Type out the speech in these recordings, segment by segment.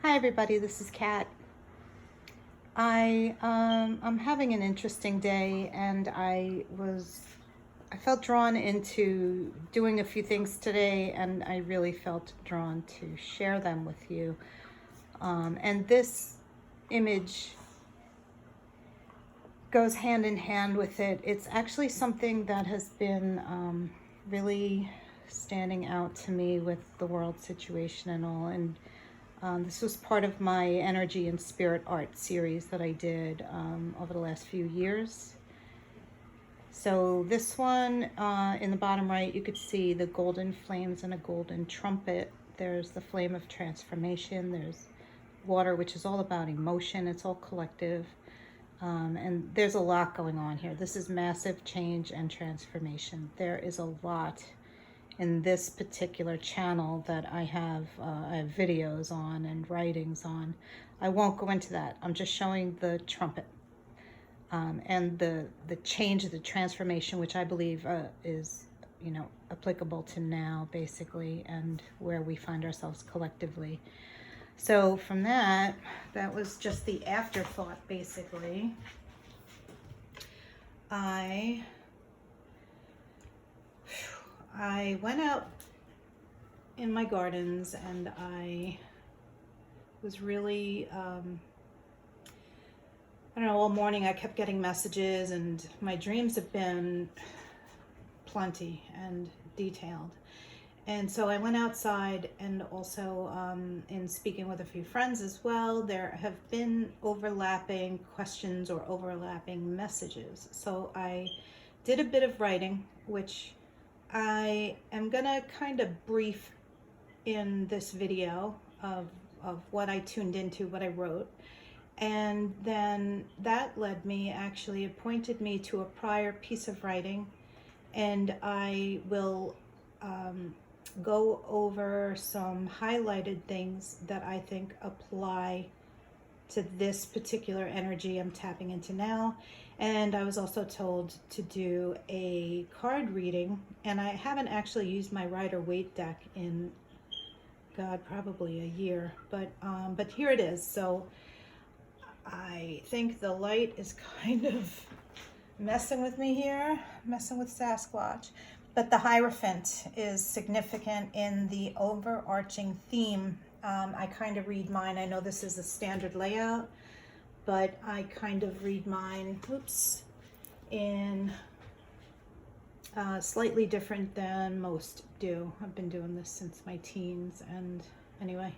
Hi everybody, this is Kat. I'm having an interesting day, and I felt drawn into doing a few things today, and I really felt drawn to share them with you. And this image goes hand in hand with it. It's actually something that has been really standing out to me with the world situation and all. And this was part of my energy and spirit art series that I did over the last few years. So this one, in the bottom right, you could see the golden flames and a golden trumpet. There's the flame of transformation. There's water, which is all about emotion. It's all collective. And there's a lot going on here. This is massive change and transformation. There is a lot in this particular channel that I have videos on and writings on. I won't go into that. I'm just showing the trumpet and the change, the transformation, which I believe is, applicable to now, basically, and where we find ourselves collectively. So from that was just the afterthought, basically. I went out in my gardens, and I was really, I don't know, all morning I kept getting messages, and my dreams have been plenty and detailed. And so I went outside, and also in speaking with a few friends as well, there have been overlapping questions or overlapping messages. So I did a bit of writing, which I am gonna kind of brief in this video of what I tuned into, what I wrote. And then that led me, actually, it pointed me to a prior piece of writing, and I will go over some highlighted things that I think apply to this particular energy I'm tapping into now. And I was also told to do a card reading, and I haven't actually used my Rider-Waite deck in, God, probably a year, but here it is. So I think the light is kind of messing with me here, messing with Sasquatch. But the Hierophant is significant in the overarching theme. I kind of read mine. I know this is a standard layout, but I kind of read mine, in slightly different than most do. I've been doing this since my teens, and anyway.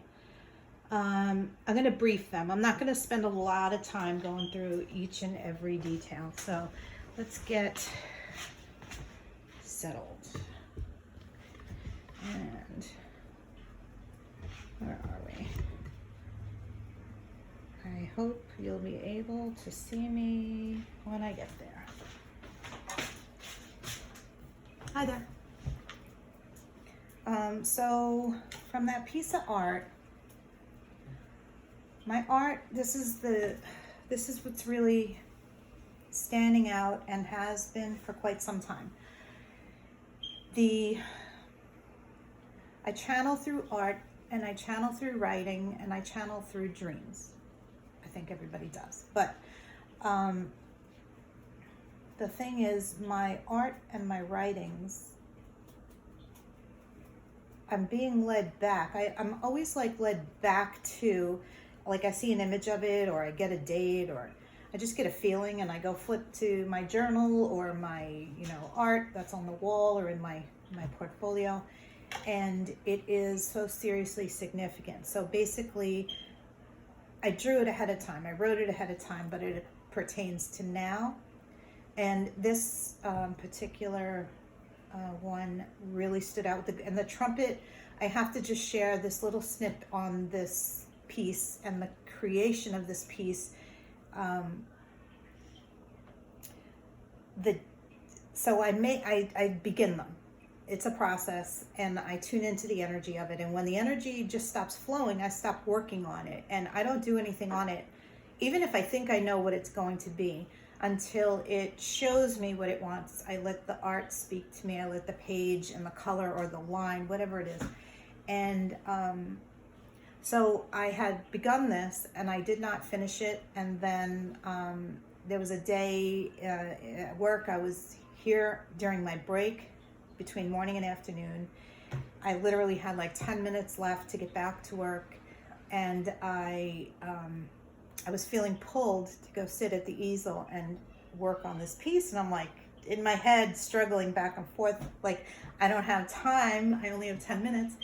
I'm going to brief them. I'm not going to spend a lot of time going through each and every detail. So let's get settled. And where are we? I hope you'll be able to see me when I get there. Hi there. So from that piece of art, my art, this is what's really standing out and has been for quite some time. I channel through art, and I channel through writing, and I channel through dreams. I think everybody does. But the thing is, my art and my writings, I'm being led back. I'm always led back to, I see an image of it, or I get a date, or I just get a feeling, and I go flip to my journal or my, art that's on the wall or in my portfolio, and it is so seriously significant. So basically, I drew it ahead of time. I wrote it ahead of time, but it pertains to now. And this particular one really stood out. And the trumpet, I have to just share this little snip on this piece and the creation of this piece. So I begin them. It's a process, and I tune into the energy of it. And when the energy just stops flowing, I stop working on it, and I don't do anything on it, even if I think I know what it's going to be, until it shows me what it wants. I let the art speak to me. I let the page and the color or the line, whatever it is. And So I had begun this and I did not finish it. And then there was a day at work. I was here during my break between morning and afternoon. I literally had like 10 minutes left to get back to work. And I was feeling pulled to go sit at the easel and work on this piece. And I'm like, in my head, struggling back and forth, like, I don't have time. I only have 10 minutes.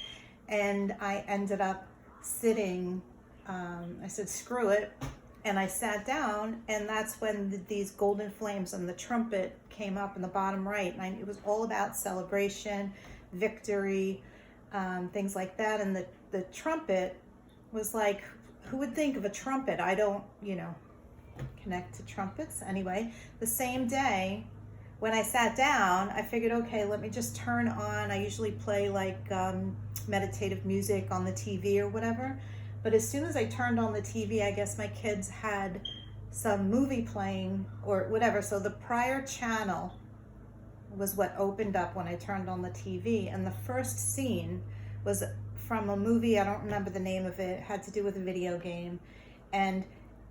And I ended up sitting, I said, screw it. And I sat down, and that's when these golden flames and the trumpet came up in the bottom right. And it was all about celebration, victory, things like that. And the trumpet was like, who would think of a trumpet? I don't, connect to trumpets. Anyway, the same day when I sat down, I figured, okay, let me just turn on, I usually play like meditative music on the TV or whatever. But as soon as I turned on the TV, I guess my kids had some movie playing or whatever. So the prior channel was what opened up when I turned on the TV. And the first scene was from a movie, I don't remember the name of it, had to do with a video game. And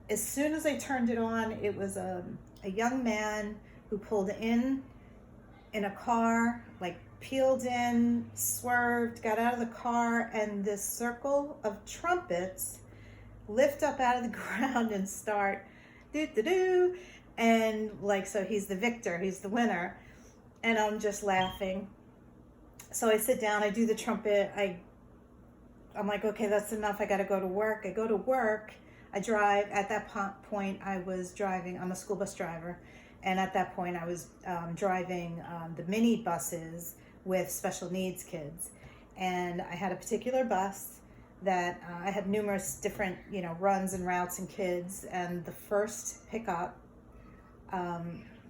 as soon as I turned it on, it was a young man who pulled in a car, like peeled in, swerved, got out of the car, and this circle of trumpets lift up out of the ground and start do-do-do. And like, so he's the victor, he's the winner. And I'm just laughing. So I sit down, I do the trumpet, I'm like, okay, that's enough. I got to go to work. I go to work. I drive. At that point, I was driving. I'm a school bus driver. And at that point, I was driving the mini buses with special needs kids. And I had a particular bus that I had numerous different, runs and routes and kids. And the first pickup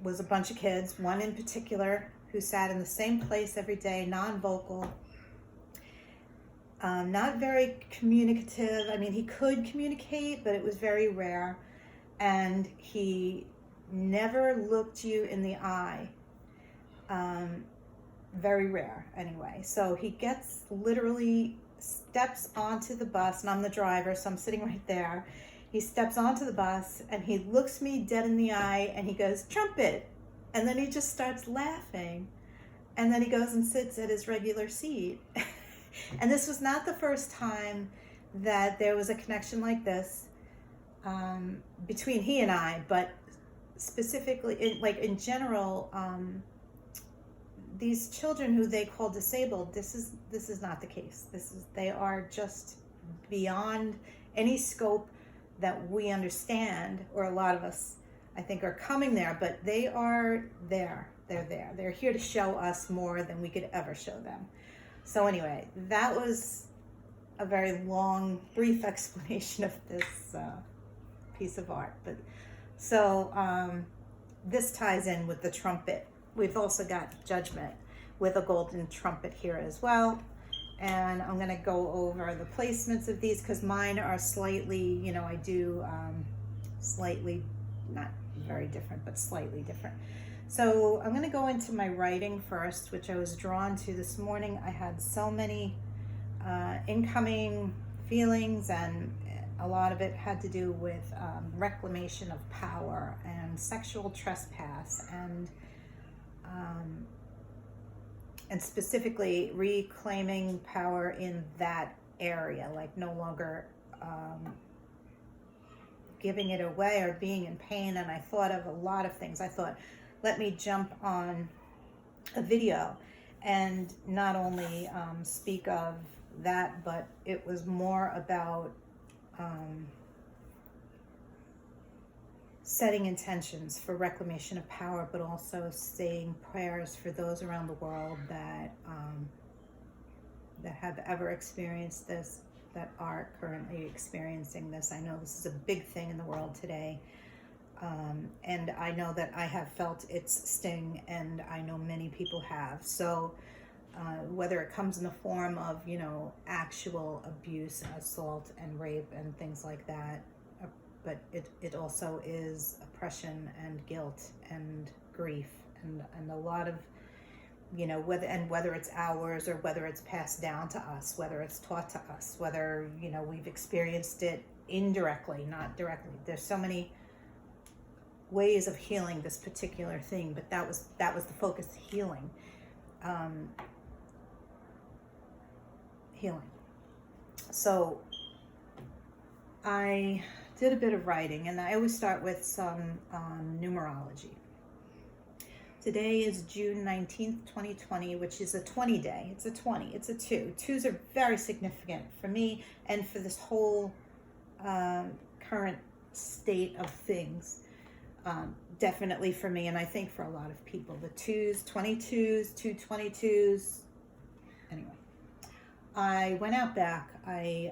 was a bunch of kids, one in particular who sat in the same place every day, non-vocal. Not very communicative. I mean, he could communicate, but it was very rare. And he never looked you in the eye. Very rare, anyway. So he literally steps onto the bus, and I'm the driver, so I'm sitting right there. He steps onto the bus, and he looks me dead in the eye, and he goes, trumpet. And then he just starts laughing. And then he goes and sits at his regular seat. And this was not the first time that there was a connection like this between he and I, but specifically, in general, these children who they call disabled, this is not the case. They are just beyond any scope that we understand, or a lot of us, I think, are coming there. But they are there. They're there. They're here to show us more than we could ever show them. So anyway, that was a very long, brief explanation of this piece of art. But so this ties in with the trumpet. We've also got Judgment with a golden trumpet here as well. And I'm going to go over the placements of these because mine are slightly, I do slightly, not very different, but slightly different. So I'm going to go into my writing first, which I was drawn to this morning. I had so many incoming feelings, and a lot of it had to do with reclamation of power and sexual trespass, and specifically reclaiming power in that area, like no longer giving it away or being in pain. And I thought of a lot of things. I thought, let me jump on a video and not only speak of that, but it was more about setting intentions for reclamation of power, but also saying prayers for those around the world that have ever experienced this, that are currently experiencing this. I know this is a big thing in the world today. And I know that I have felt its sting, and I know many people have. So whether it comes in the form of, actual abuse, assault, and rape, and things like that, but it also is oppression and guilt and grief and a lot of whether it's ours or whether it's passed down to us, whether it's taught to us, whether, we've experienced it indirectly, not directly. There's so many ways of healing this particular thing, but that was the focus, healing. Healing. So I did a bit of writing, and I always start with some numerology. Today is June 19th, 2020, which is a 20 day. It's a 20, it's a 2. 2s are very significant for me and for this whole current state of things. Definitely for me, and I think for a lot of people. The 2s, 22s, 222s. Anyway, I went out back. I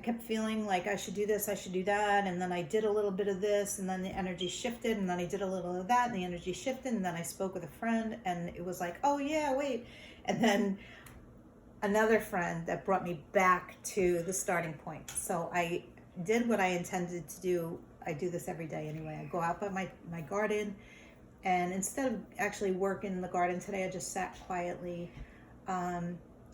kept feeling like I should do this, I should do that, and then I did a little bit of this, and then the energy shifted, and then I did a little of that, and the energy shifted, and then I spoke with a friend, and it was like, oh yeah, wait. And then another friend that brought me back to the starting point. So I did what I intended to do. I do this every day anyway. I go out by my garden, and instead of actually working in the garden today, I just sat quietly.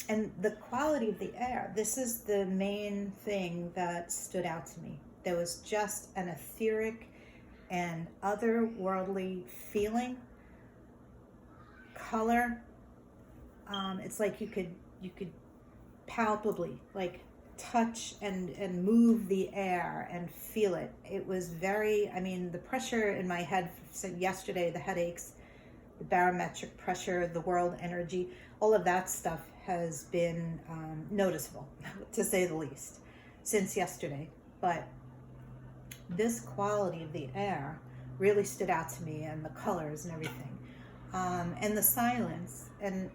And the quality of the air, this is the main thing that stood out to me. There was just an etheric and otherworldly feeling, color. It's like you could palpably like touch and move the air and feel it. It was very, the pressure in my head yesterday, the headaches, the barometric pressure, the world energy, all of that stuff has been noticeable, to say the least, since yesterday. But this quality of the air really stood out to me, and the colors and everything, and the silence. And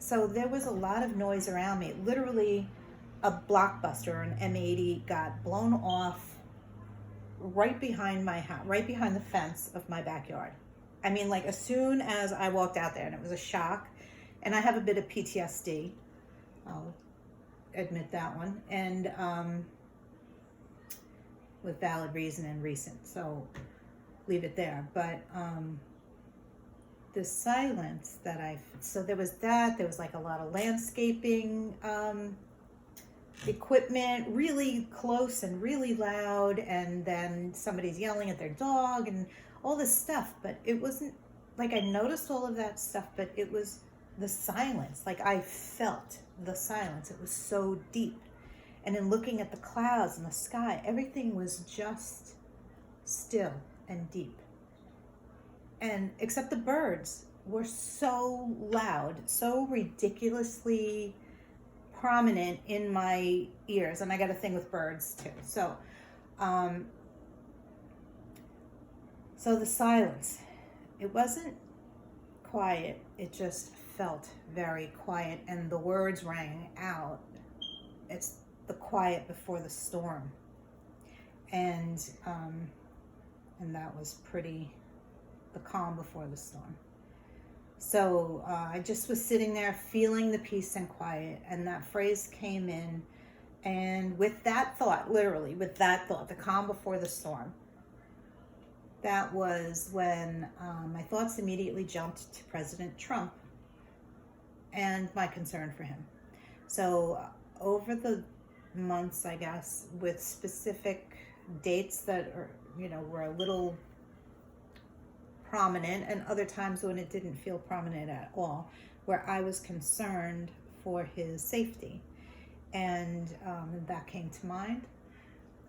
so there was a lot of noise around me. Literally, a blockbuster, an M80, got blown off right behind my house, right behind the fence of my backyard. Like as soon as I walked out there, and it was a shock. And I have a bit of PTSD, I'll admit that one, and with valid reason and recent, so leave it there. But the silence that so there was like a lot of landscaping equipment, really close and really loud, and then somebody's yelling at their dog and all this stuff. But it wasn't like I noticed all of that stuff, but it was the silence. Like I felt the silence. It was so deep. And in looking at the clouds and the sky, everything was just still and deep. And except the birds were so loud, so ridiculously prominent in my ears. And I got a thing with birds too. So the silence, it wasn't quiet, it just felt very quiet, and the words rang out. It's the quiet before the storm, and that was the calm before the storm. So I just was sitting there feeling the peace and quiet, and that phrase came in, and with that thought, literally with that thought, the calm before the storm, that was when my thoughts immediately jumped to President Trump and my concern for him. So over the months, I guess, with specific dates that are, were a little prominent, and other times when it didn't feel prominent at all, where I was concerned for his safety. And that came to mind.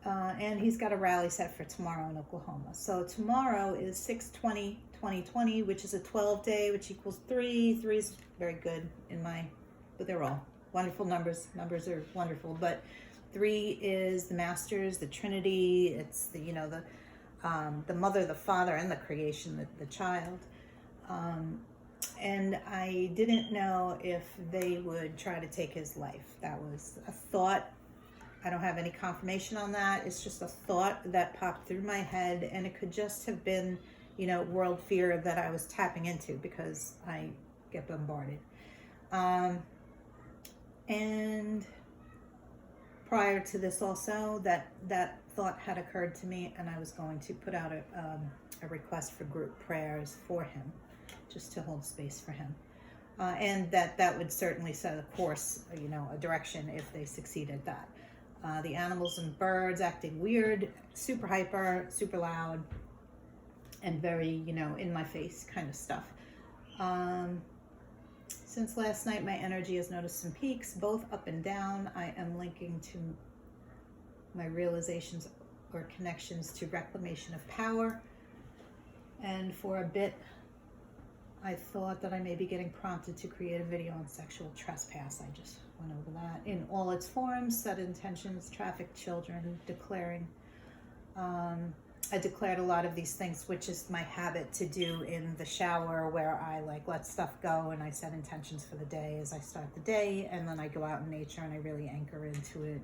And he's got a rally set for tomorrow in Oklahoma. So tomorrow is 6/20/2020, which is a 12 day, which equals 3. 3 is very good but they're all wonderful numbers. Numbers are wonderful, but 3 is the Masters, the Trinity. It's the mother, the father, and the creation, the child. And I didn't know if they would try to take his life. That was a thought. I don't have any confirmation on that. It's just a thought that popped through my head, and it could just have been, world fear that I was tapping into because I get bombarded. And prior to this also, that thought had occurred to me, and I was going to put out a request for group prayers for him just to hold space for him. And that would certainly set a course, a direction if they succeed at that. The animals and birds acting weird, super hyper, super loud, and very, in my face kind of stuff. Since last night, my energy has noticed some peaks, both up and down. I am linking to my realizations or connections to reclamation of power. And for a bit, I thought that I may be getting prompted to create a video on sexual trespass. I just went over that in all its forms, set intentions, trafficked children, declaring. I declared a lot of these things, which is my habit to do in the shower, where I let stuff go and I set intentions for the day as I start the day, and then I go out in nature and I really anchor into it.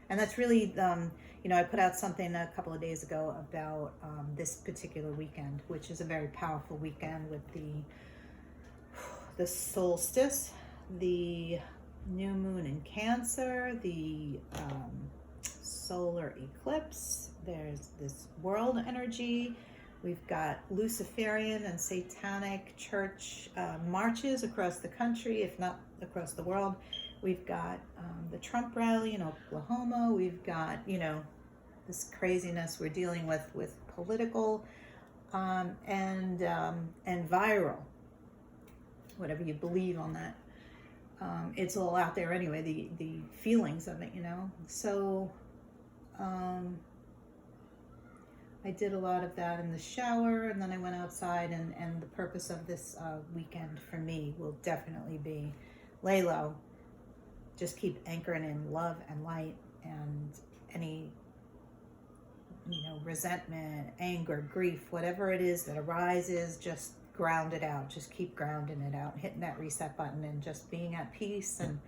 And that's really, I put out something a couple of days ago about this particular weekend, which is a very powerful weekend with the solstice, the new moon in Cancer, the solar eclipse. There's this world energy. We've got Luciferian and Satanic church marches across the country, if not across the world. We've got the Trump rally in Oklahoma. We've got, this craziness we're dealing with political and viral, whatever you believe on that. It's all out there anyway, the feelings of it, So I did a lot of that in the shower, and then I went outside, and the purpose of this weekend for me will definitely be lay low, just keep anchoring in love and light, and any resentment, anger, grief, whatever it is that arises, just ground it out. Just keep grounding it out, hitting that reset button, and just being at peace and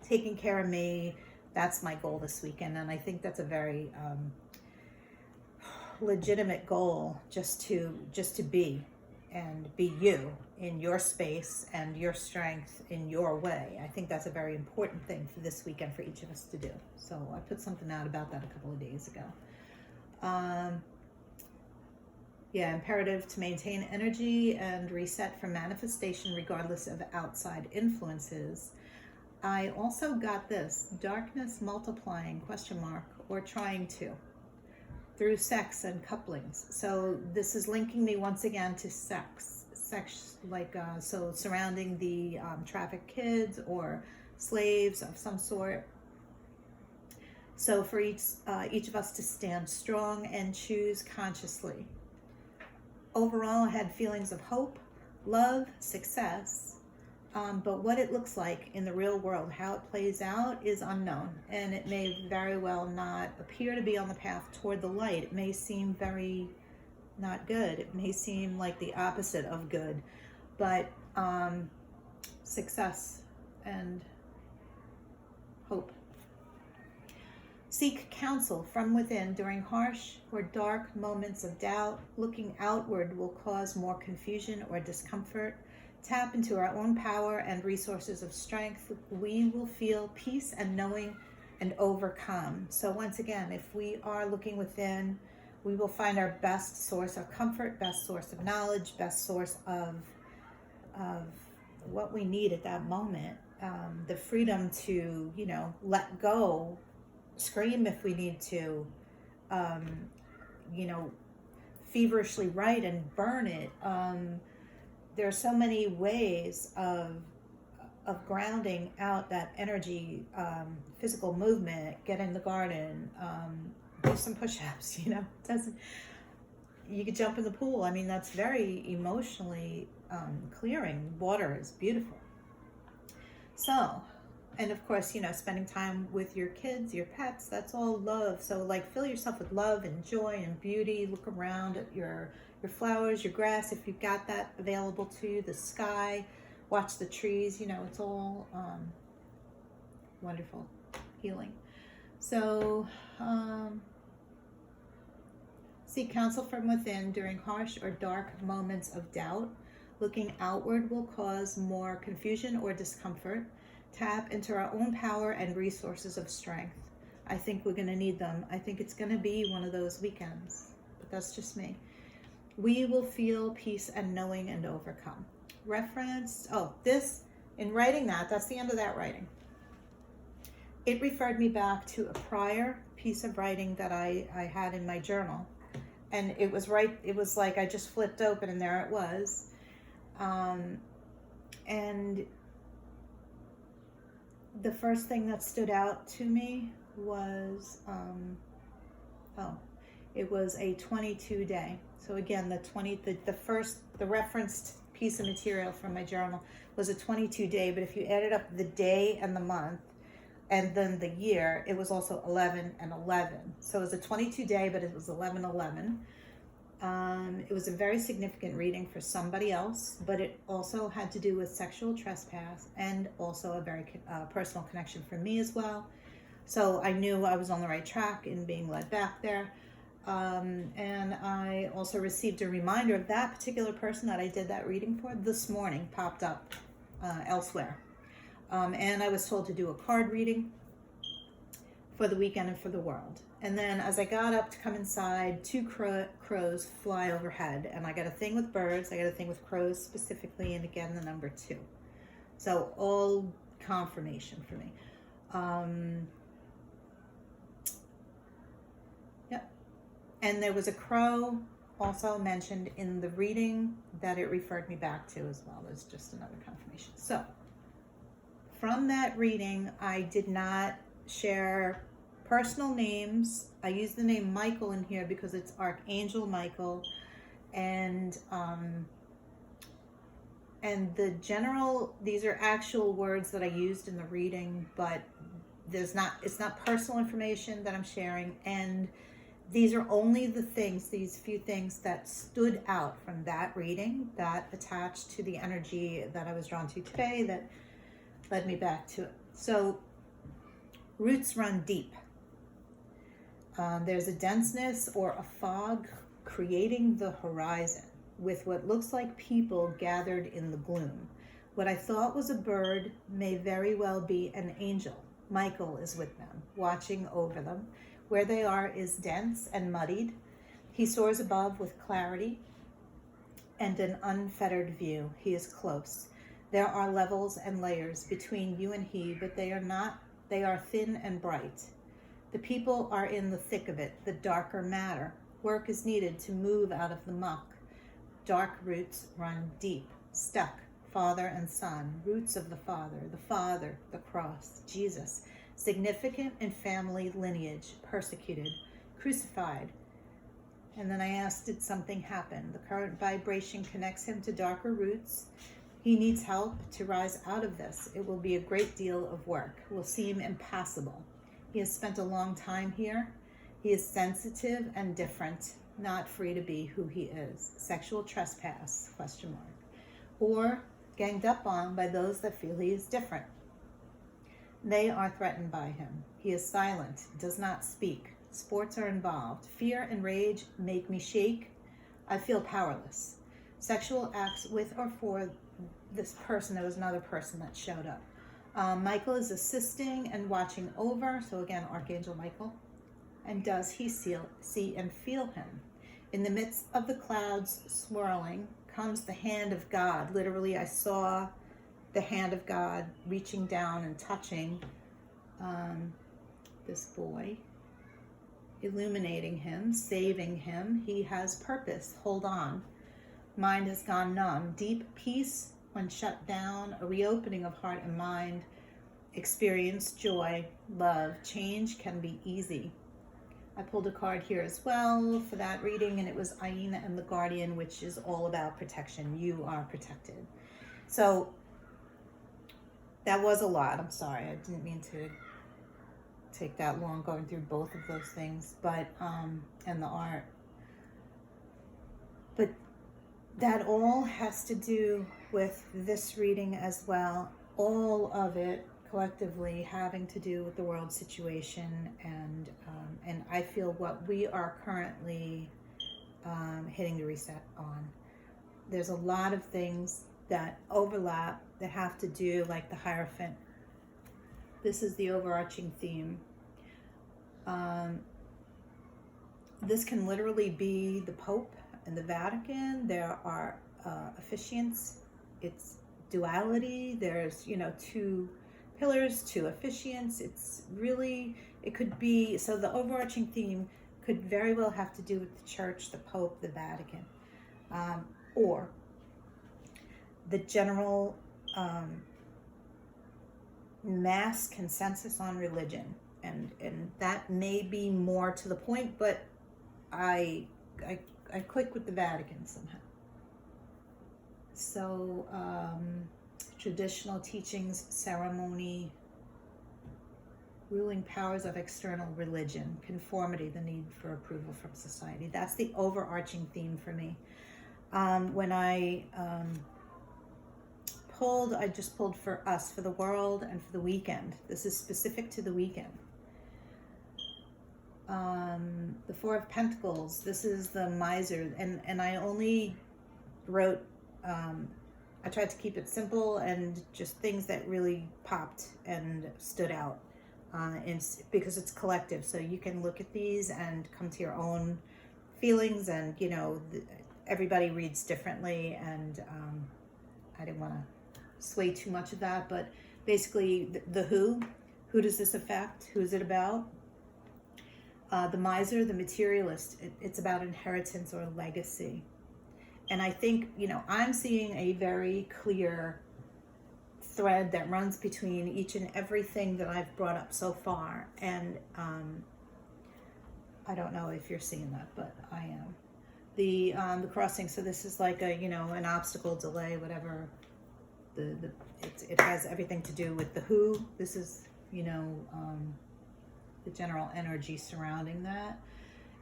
taking care of me. That's my goal this weekend, and I think that's a very legitimate goal, just to be and be you in your space and your strength in your way. I think that's a very important thing for this weekend for each of us to do. So I put something out about that a couple of days ago. Imperative to maintain energy and reset for manifestation regardless of outside influences. I also got this, darkness multiplying, ? Or trying to, through sex and couplings. So this is linking me once again to sex, so surrounding the trafficked kids or slaves of some sort. So for each of us to stand strong and choose consciously. Overall, I had feelings of hope, love, success, but what it looks like in the real world, how it plays out, is unknown, and it may very well not appear to be on the path toward the light. It may seem very not good. It may seem like the opposite of good, but success and hope. Seek counsel from within during harsh or dark moments of doubt. Looking outward will cause more confusion or discomfort. Tap into our own power and resources of strength. We will feel peace and knowing and overcome. So once again, if we are looking within, we will find our best source of comfort, best source of knowledge, best source of what we need at that moment. The freedom to, let go, scream if we need to, feverishly write and burn it. There are so many ways of grounding out that energy, physical movement, get in the garden, do some push-ups, you could jump in the pool. I mean, that's very emotionally clearing. Water is beautiful. So, and of course, spending time with your kids, your pets, that's all love. So fill yourself with love and joy and beauty. Look around at your flowers, your grass, if you've got that available to you, the sky, watch the trees, it's all wonderful, healing. So, seek counsel from within during harsh or dark moments of doubt. Looking outward will cause more confusion or discomfort. Tap into our own power and resources of strength. I think we're going to need them. I think it's going to be one of those weekends, but that's just me. We will feel peace and knowing and overcome. Reference, this, in writing that's the end of that writing. It referred me back to a prior piece of writing that I had in my journal. And it was like I just flipped open and there it was. And the first thing that stood out to me was, it was a 22 day. So again, the referenced piece of material from my journal was a 22 day, but if you added up the day and the month and then the year, it was also 11 and 11. So it was a 22 day, but it was 11/11. It was a very significant reading for somebody else, but it also had to do with sexual trespass and also a very personal connection for me as well. So I knew I was on the right track in being led back there. And I also received a reminder of that particular person that I did that reading for this morning, popped up elsewhere. And I was told to do a card reading for the weekend and for the world. And then as I got up to come inside, 2 crows fly overhead. And I got a thing with birds, I got a thing with crows specifically, and again the number 2. So all confirmation for me. Yep. And there was a crow also mentioned in the reading that it referred me back to as well. There's just another confirmation. So from that reading, I did not share personal names. I used the name Michael in here because it's Archangel Michael, and the general, these are actual words that I used in the reading, but it's not personal information that I'm sharing, and these are only these few things that stood out from that reading that attached to the energy that I was drawn to today that led me back to it. So roots run deep. There's a denseness or a fog creating the horizon with what looks like people gathered in the gloom. What I thought was a bird may very well be an angel. Michael is with them, watching over them. Where they are is dense and muddied. He soars above with clarity and an unfettered view. He is close. There are levels and layers between you and he, but they are not. They are thin and bright. The people are in the thick of it, the darker matter. Work is needed to move out of the muck. Dark roots run deep, stuck, Father and Son, roots of the Father, the cross, Jesus, significant in family lineage, persecuted, crucified. And then I asked, did something happen? The current vibration connects him to darker roots. He needs help to rise out of this. It will be a great deal of work. It will seem impassable. He has spent a long time here. He is sensitive and different, not free to be who he is. Sexual trespass, ? Or ganged up on by those that feel he is different. They are threatened by him. He is silent, does not speak. Sports are involved. Fear and rage make me shake. I feel powerless. Sexual acts with or for this person. There was another person that showed up. Michael is assisting and watching over. So again, Archangel Michael. And does he see and feel him? In the midst of the clouds swirling comes the hand of God. Literally, I saw the hand of God reaching down and touching this boy, illuminating him, saving him. He has purpose. Hold on. Mind has gone numb. Deep peace when shut down, a reopening of heart and mind. Experience joy, love. Change can be easy. I pulled a card here as well for that reading, and it was Aina and the Guardian, which is all about protection. You are protected. So that was a lot. I'm sorry. I didn't mean to take that long going through both of those things, but and the art. But that all has to do with this reading as well. All of it collectively having to do with the world situation, and I feel what we are currently hitting the reset on. There's a lot of things that overlap that have to do, like the Hierophant. This is the overarching theme. This can literally be the Pope. In the Vatican, there are officiants. It's duality. There's, two pillars, two officiants. It's really, it could be, so the overarching theme could very well have to do with the church, the Pope, the Vatican, or the general mass consensus on religion. And that may be more to the point, but I click with the Vatican somehow. So traditional teachings, ceremony, ruling powers of external religion, conformity, the need for approval from society. That's the overarching theme for me. When I I just pulled for us, for the world, and for the weekend. This is specific to the weekend. The Four of Pentacles, this is the miser, and I only wrote, I tried to keep it simple and just things that really popped and stood out, because it's collective, so you can look at these and come to your own feelings, and everybody reads differently, and I didn't want to sway too much of that, but basically the who does this affect, who's it about? The miser, the materialist, it's about inheritance or legacy. And I think, I'm seeing a very clear thread that runs between each and everything that I've brought up so far. And I don't know if you're seeing that, but I am. The crossing, so this is like a, an obstacle, delay, whatever. It has everything to do with the who. This is, the general energy surrounding that.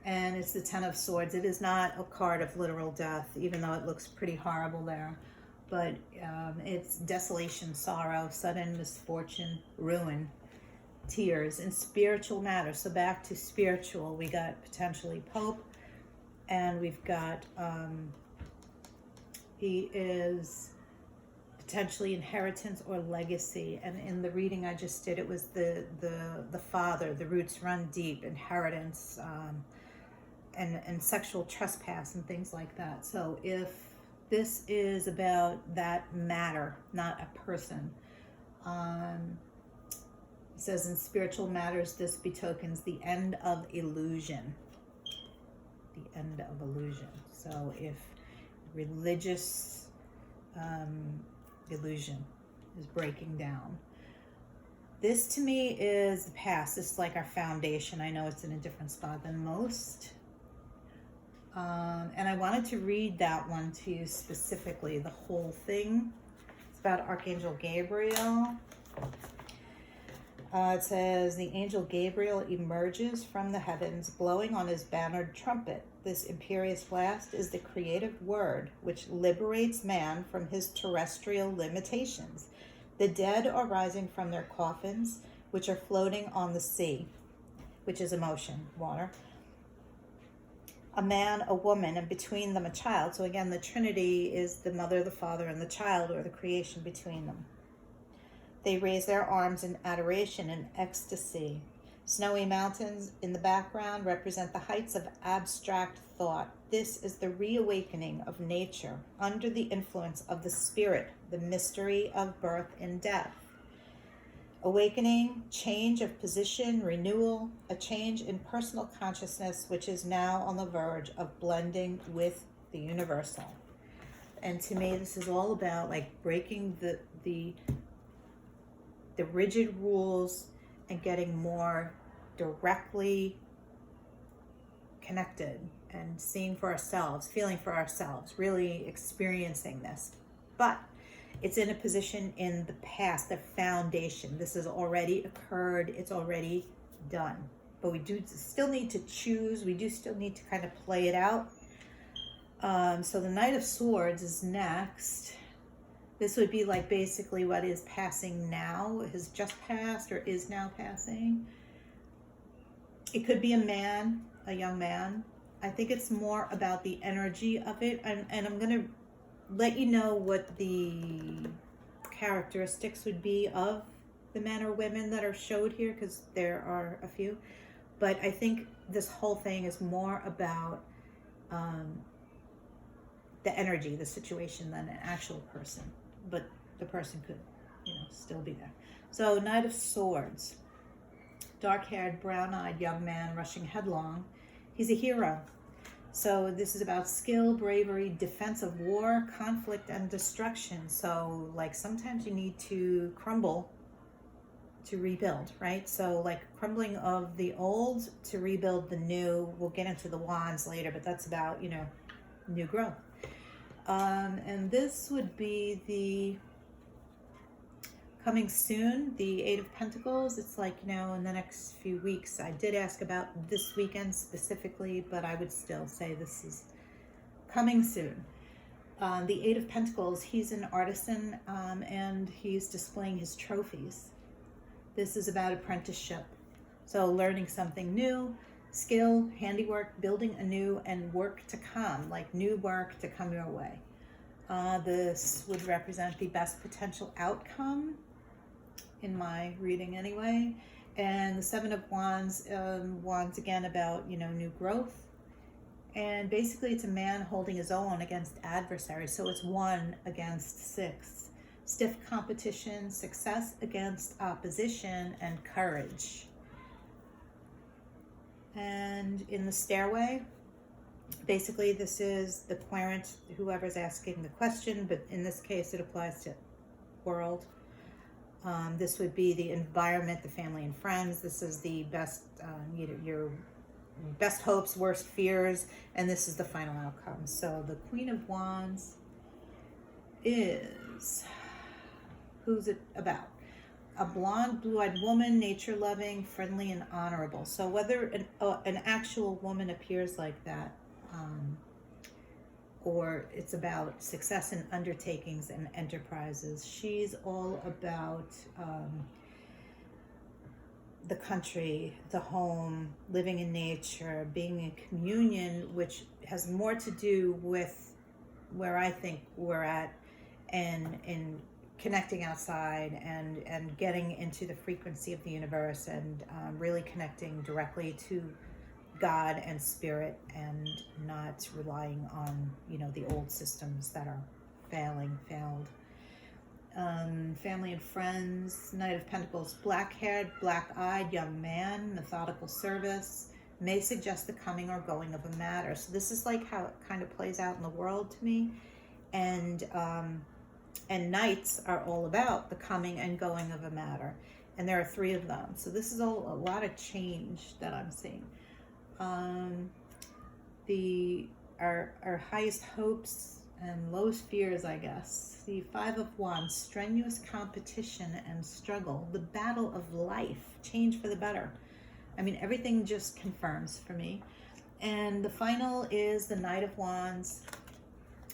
And it's the Ten of Swords. It is not a card of literal death, even though it looks pretty horrible there. But it's desolation, sorrow, sudden misfortune, ruin, tears, and spiritual matters. So back to spiritual, we got potentially Pope, and we've got, he is potentially inheritance or legacy. And in the reading I just did, it was the father, the roots run deep, inheritance, and sexual trespass and things like that. So if this is about that matter, not a person, it says in spiritual matters, this betokens the end of illusion. The end of illusion. So if religious illusion is breaking down, this to me is the past. This is like our foundation. I know it's in a different spot than most. And I wanted to read that one to you specifically, the whole thing. It's about Archangel Gabriel. It says, the angel Gabriel emerges from the heavens, blowing on his bannered trumpet. This imperious blast is the creative word which liberates man from his terrestrial limitations. The dead are rising from their coffins, which are floating on the sea, which is emotion, water. A man, a woman, and between them a child. So again, the Trinity is the mother, the father, and the child, or the creation between them. They raise their arms in adoration and ecstasy. Snowy mountains in the background represent the heights of abstract thought. This is the reawakening of nature under the influence of the spirit, the mystery of birth and death. Awakening, change of position, renewal, a change in personal consciousness, which is now on the verge of blending with the universal. And to me, this is all about like breaking the rigid rules and getting more directly connected and seeing for ourselves, feeling for ourselves, really experiencing this. But it's in a position in the past, the foundation. This has already occurred. It's already done. But we do still need to choose. We do still need to kind of play it out. So the Knight of Swords is next. This would be like basically what is passing now, has just passed or is now passing. It could be a man, a young man. I think it's more about the energy of it. And I'm going to let you know what the characteristics would be of the men or women that are showed here, because there are a few. But I think this whole thing is more about the energy, the situation, than an actual person. But the person could, still be there. So Knight of Swords, dark-haired, brown-eyed young man rushing headlong. He's a hero. So this is about skill, bravery, defense of war, conflict, and destruction. So like sometimes you need to crumble to rebuild, right? So like crumbling of the old to rebuild the new. We'll get into the wands later, but that's about, new growth. And this would be the coming soon, the Eight of Pentacles. It's like, in the next few weeks. I did ask about this weekend specifically, but I would still say this is coming soon. The Eight of Pentacles, he's an artisan, and he's displaying his trophies. This is about apprenticeship. So learning something new, skill, handiwork, building anew, and work to come, like new work to come your way. This would represent the best potential outcome in my reading anyway. And the Seven of Wands, Wands again about, new growth. And basically it's a man holding his own against adversaries. So it's 1 against 6. Stiff competition, success against opposition, and courage. And in the stairway, basically this is the querent, whoever's asking the question, but in this case it applies to world. This would be the environment, the family and friends. This is the best, your best hopes, worst fears, and this is the final outcome. So the Queen of Wands is, who's it about? A blonde, blue-eyed woman, nature-loving, friendly, and honorable. So whether an actual woman appears like that, or it's about success in undertakings and enterprises, she's all about the country, the home, living in nature, being in communion, which has more to do with where I think we're at, and in connecting outside and getting into the frequency of the universe, and really connecting directly to God and spirit, and not relying on, the old systems that are failed. Family and friends, Knight of Pentacles, black-haired, black-eyed young man, methodical service, may suggest the coming or going of a matter. So this is like how it kind of plays out in the world to me. And knights are all about the coming and going of a matter. And there are 3 of them. So this is a lot of change that I'm seeing. Our highest hopes and lowest fears, I guess. The 5 of Wands, strenuous competition and struggle. The battle of life, change for the better. I mean, everything just confirms for me. And the final is the Knight of Wands,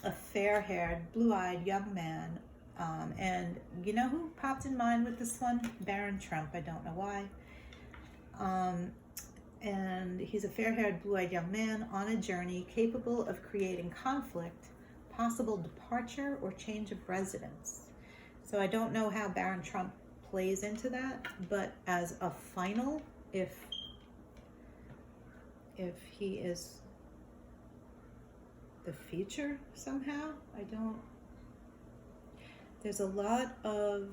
a fair-haired, blue-eyed young man. And you know who popped in mind with this one? Baron Trump. I don't know why. And he's a fair-haired, blue-eyed young man on a journey capable of creating conflict, possible departure, or change of residence. So I don't know how Baron Trump plays into that, but as a final, if he is the future somehow, there's a lot of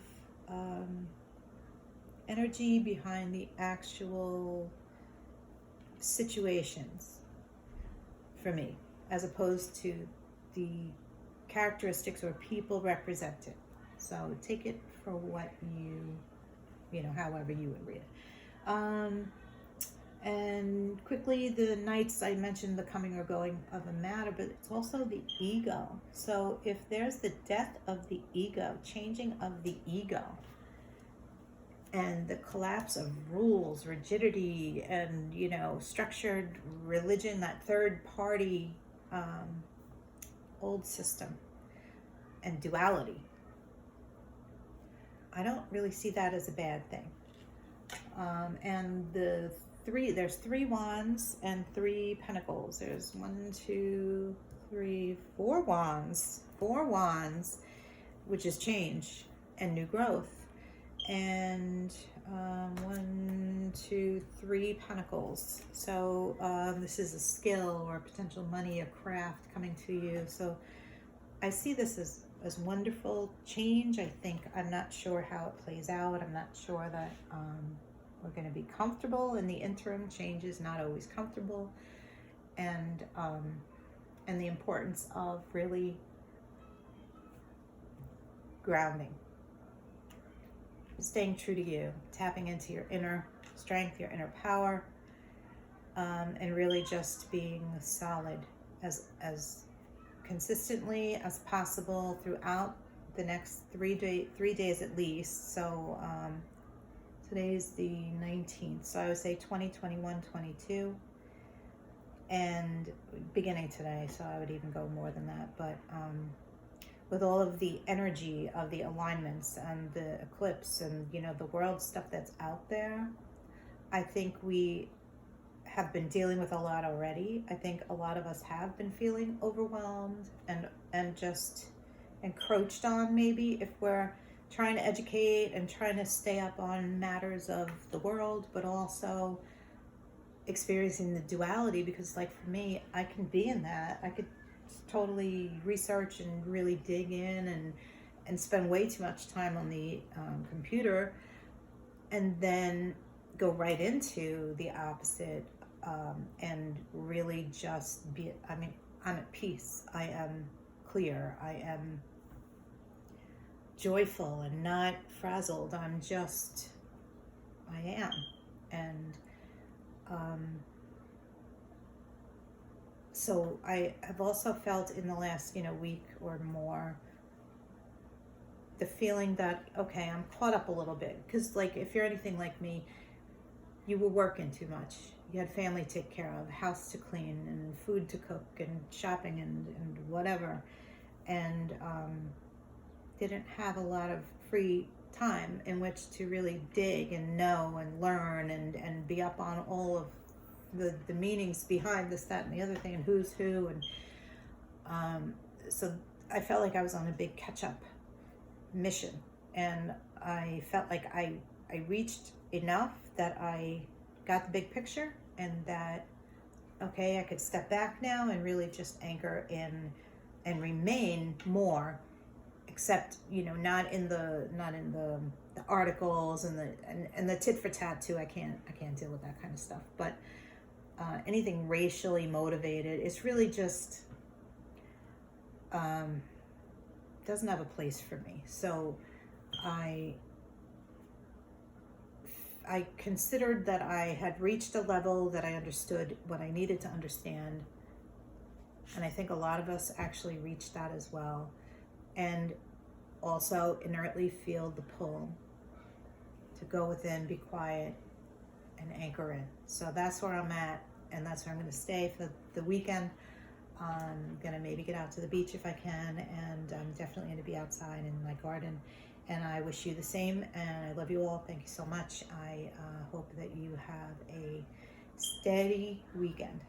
energy behind the actual situations for me, as opposed to the characteristics or people represented. So take it for what however you would read it. And quickly, the knights, I mentioned the coming or going of a matter, but it's also the ego. So if there's the death of the ego, changing of the ego, and the collapse of rules, rigidity, and, structured religion, that third party, old system, and duality, I don't really see that as a bad thing. And there's 3 wands and 3 pentacles. There's 1, 2, 3, 4 wands. 4 wands, which is change and new growth. And 1, 2, 3 pentacles. So this is a skill or potential money, a craft coming to you. So I see this as wonderful change. I think, I'm not sure how it plays out. I'm not sure that we're going to be comfortable in the interim. Change is not always comfortable. And the importance of really grounding, staying true to you, tapping into your inner strength, your inner power, and really just being solid as consistently as possible throughout the next 3 days at least. So today's the 19th, so I would say 20, 21, 22, and beginning today, so I would even go more than that. But with all of the energy of the alignments and the eclipse and, you know, the world stuff that's out there, I think we have been dealing with a lot already. I think a lot of us have been feeling overwhelmed and just encroached on, maybe, if we're trying to educate and trying to stay up on matters of the world, but also experiencing the duality. Because, like, for me, I can be in that. I could totally research and really dig in and spend way too much time on the computer, and then go right into the opposite, and really just be, I mean, I'm at peace. I am clear. I am joyful and not frazzled. I am. And so I have also felt in the last, week or more, the feeling that, okay, I'm caught up a little bit. Because, like, if you're anything like me, you were working too much. You had family to take care of, house to clean, and food to cook, and shopping, and whatever. And didn't have a lot of free time in which to really dig and know and learn and be up on all of the meanings behind this, that, and the other thing, and who's who. And so I felt like I was on a big catch-up mission, and I felt like I reached enough that I got the big picture, and that, okay, I could step back now and really just anchor in and remain more, except, not in the articles and the tit for tat too. I can't deal with that kind of stuff. But anything racially motivated, it's really just doesn't have a place for me. So I considered that I had reached a level that I understood what I needed to understand. And I think a lot of us actually reached that as well. And also inertly feel the pull to go within, be quiet, and anchor in. So that's where I'm at, and that's where I'm going to stay for the weekend. I'm going to maybe get out to the beach if I can, and I'm definitely going to be outside in my garden. And I wish you the same, and I love you all. Thank you so much. I hope that you have a steady weekend,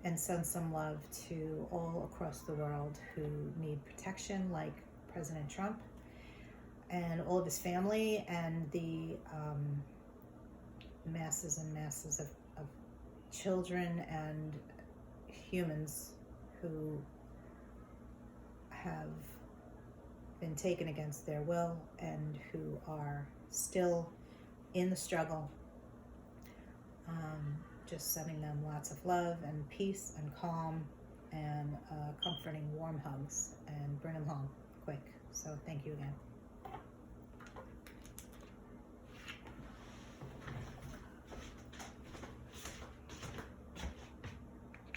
and send some love to all across the world who need protection, like President Trump and all of his family, and the masses and masses of children and humans who have been taken against their will and who are still in the struggle. Just sending them lots of love and peace and calm and comforting warm hugs, and bring them home quick. So thank you again.